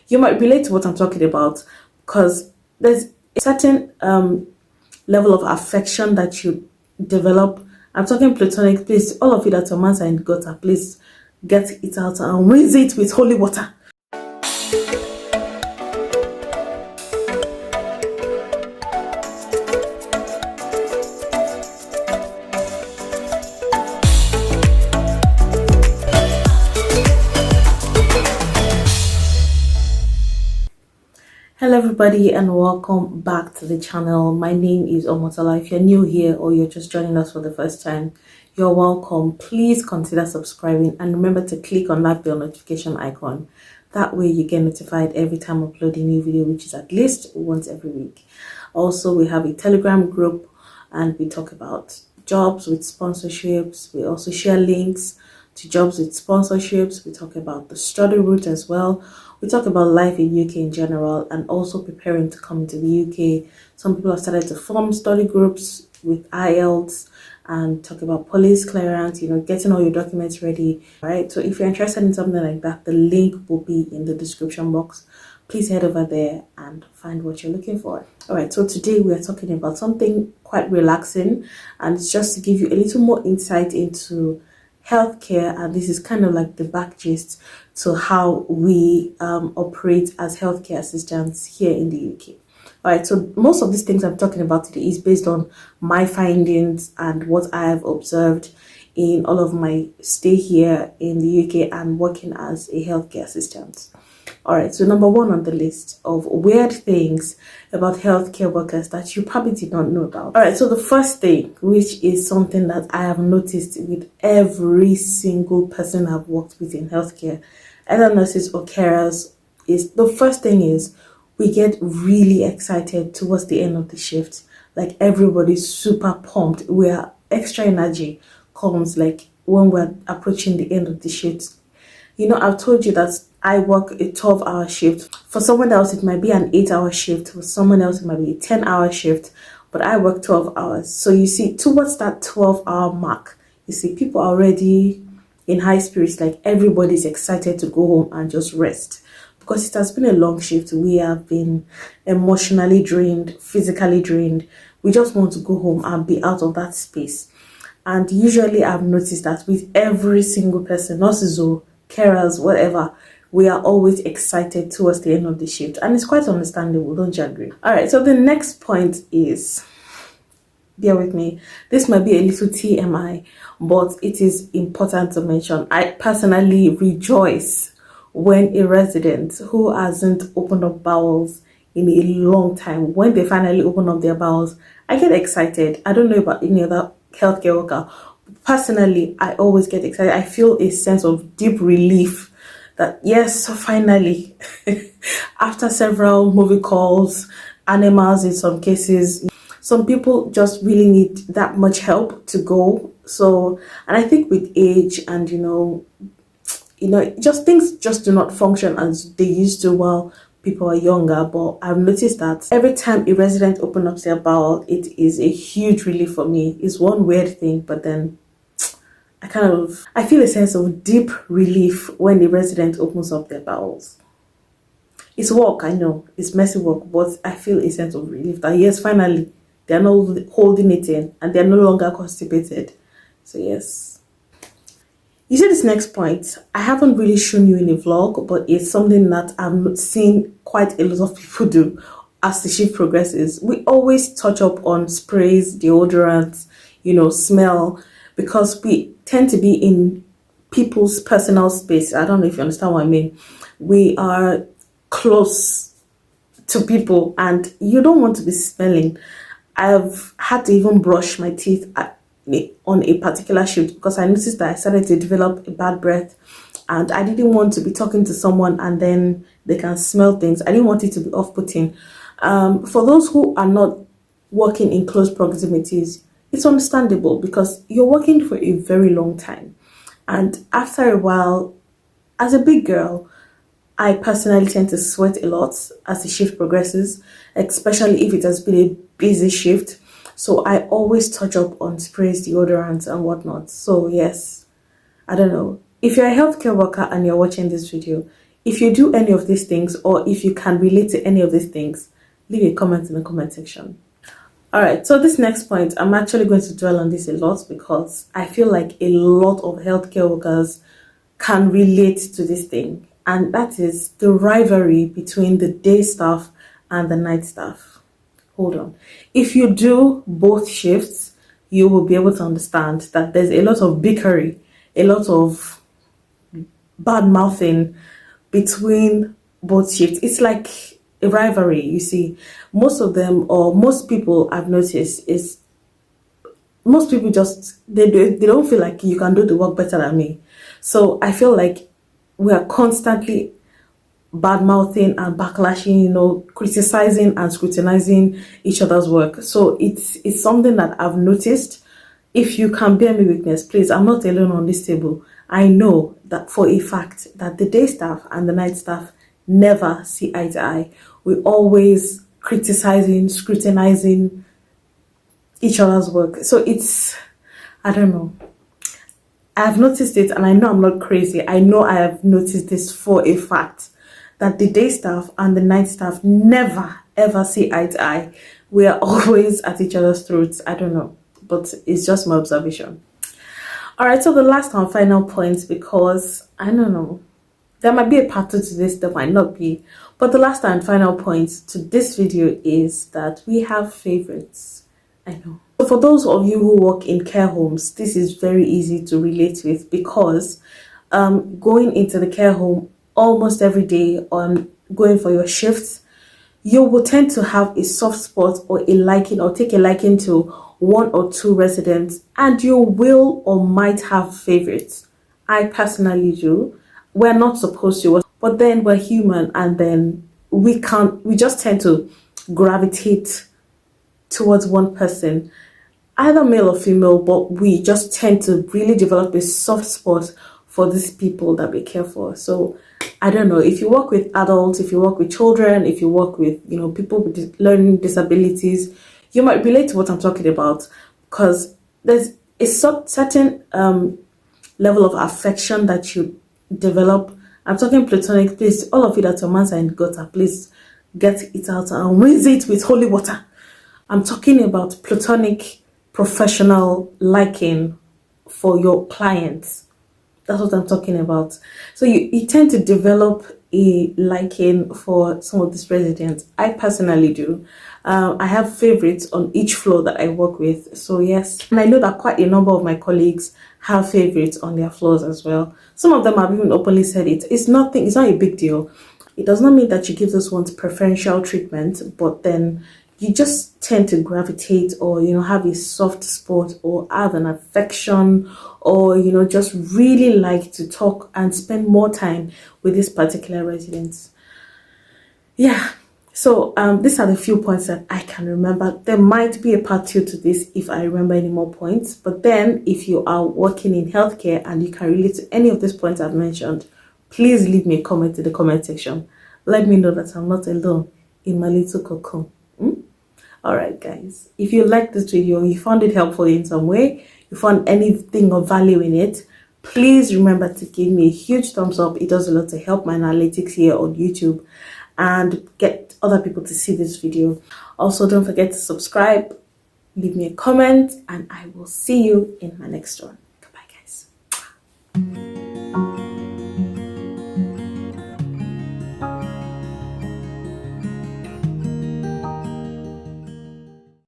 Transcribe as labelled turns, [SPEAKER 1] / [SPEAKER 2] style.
[SPEAKER 1] you might relate to what I'm talking about, because there's a certain level of affection that you develop. I'm talking platonic. Please, all of you that your mans are in the gutter, please get it out and rinse it with holy water. Hello everybody and welcome back to the channel. My name is Omotola. If you're new here or you're just joining us for the first time, you're welcome. Please consider subscribing and remember to click on that bell notification icon. That way you get notified every time I upload a new video, which is at least once every week. Also, we have a Telegram group and we talk about jobs with sponsorships. We also share links to jobs with sponsorships. We talk about the study route as well. We talk about life in UK in general and also preparing to come to the UK. Some people have started to form study groups with IELTS and talk about police clearance, getting all your documents ready. All right, so if you're interested in something like that, the link will be in the description box. Please head over there and find what you're looking for. All right, so today we are talking about something quite relaxing, and it's just to give you a little more insight into healthcare, and this is kind of like the back gist to how we operate as healthcare assistants here in the UK. All right, so most of these things I'm talking about today is based on my findings and what I have observed in all of my stay here in the UK and working as a healthcare assistant. All right, so number one on the list of weird things about healthcare workers that you probably did not know about. All right, so the first thing, which is something that I have noticed with every single person I've worked with in healthcare, either nurses or carers, is the first thing is we get really excited towards the end of the shift. Like everybody's super pumped. We are extra energy comes like when we're approaching the end of the shift. I've told you that I work a 12-hour shift. For someone else, it might be an 8-hour shift. For someone else, it might be a 10-hour shift. But I work 12 hours. So you see, towards that 12-hour mark, you see, people are already in high spirits. Like everybody's excited to go home and just rest. Because it has been a long shift. We have been emotionally drained, physically drained. We just want to go home and be out of that space. And usually I've noticed that with every single person, nurses or carers, whatever, we are always excited towards the end of the shift, and it's quite understandable, don't you agree? All right, so the next point is, bear with me, this might be a little TMI, but it is important to mention. I personally rejoice when a resident who hasn't opened up bowels in a long time, when they finally open up their bowels, I get excited. I don't know about any other healthcare worker. Personally, I always get excited. I feel a sense of deep relief that yes, so finally, after several movie calls, animals in some cases, some people just really need that much help to go. So, and I think with age and just things just do not function as they used to while people are younger. But I've noticed that every time a resident opens up their bowel, it is a huge relief for me. It's one weird thing, but then I feel a sense of deep relief when the resident opens up their bowels. It's work, I know, it's messy work, but I feel a sense of relief that yes, finally, they're not holding it in and they're no longer constipated. So yes. You see this next point, I haven't really shown you in a vlog, but it's something that I've seen quite a lot of people do as the shift progresses. We always touch up on sprays, deodorants, smell, because we tend to be in people's personal space. I don't know if you understand what I mean. We are close to people and you don't want to be smelling. I've had to even brush my teeth on a particular shift because I noticed that I started to develop a bad breath and I didn't want to be talking to someone and then they can smell things. I didn't want it to be off-putting. For those who are not working in close proximities, it's understandable because you're working for a very long time. And after a while, as a big girl, I personally tend to sweat a lot as the shift progresses, especially if it has been a busy shift. So I always touch up on sprays, deodorants, and whatnot. So yes, I don't know. If you're a healthcare worker and you're watching this video, If you do any of these things, or if you can relate to any of these things, leave a comment in the comment section. All right, so this next point, I'm actually going to dwell on this a lot because I feel like a lot of healthcare workers can relate to this thing, and that is the rivalry between the day staff and the night staff. Hold on. If you do both shifts, you will be able to understand that there's a lot of bickering, a lot of bad mouthing between both shifts. It's like a rivalry, you see. Most of them, or most people I've noticed, is most people just they don't feel like you can do the work better than me. So I feel like we are constantly bad mouthing and backlashing, criticizing and scrutinizing each other's work. So it's something that I've noticed. If you can bear me witness, please, I'm not alone on this table. I know that for a fact that the day staff and the night staff never see eye to eye. We always criticizing, scrutinizing each other's work. So I don't know. I've noticed it, and I know I'm not crazy. I know I have noticed this for a fact, that the day staff and the night staff never ever see eye to eye. We are always at each other's throats. I don't know, but it's just my observation. All right, so the last and final point, because I don't know, there might be a part 2 to this, there might not be, but the last and final point to this video is that we have favorites. I know. So for those of you who work in care homes, this is very easy to relate with, because going into the care home almost every day, on going for your shifts, you will tend to have a soft spot or a liking, or take a liking to one or two residents, and you will or might have favorites. I personally do. We're not supposed to, but then we're human, and then we just tend to gravitate towards one person, either male or female, but we just tend to really develop a soft spot for these people that we care for. So I don't know, if you work with adults, if you work with children, if you work with people with learning disabilities, you might relate to what I'm talking about, because there's a certain level of affection that you develop. I'm talking platonic. Please, all of you that your mans are in the gutter, please get it out and rinse it with holy water. I'm talking about platonic, professional liking for your clients. That's what I'm talking about. So you tend to develop a liking for some of these residents. I personally do. I have favorites on each floor that I work with. So yes, and I know that quite a number of my colleagues have favorites on their floors as well. Some of them have even openly said it. It's not a big deal. It does not mean that you give those ones preferential treatment, but then you just tend to gravitate, or have a soft spot, or have an affection, or just really like to talk and spend more time with this particular residents. Yeah, so these are the few points that I can remember. There might be a part 2 to this if I remember any more points, but then if you are working in healthcare and you can relate to any of these points I've mentioned, please leave me a comment in the comment section. Let me know that I'm not alone in my little cocoon. Alright guys, if you liked this video, you found it helpful in some way, you found anything of value in it, please remember to give me a huge thumbs up. It does a lot to help my analytics here on YouTube and get other people to see this video. Also, don't forget to subscribe, leave me a comment, and I will see you in my next one. Goodbye guys.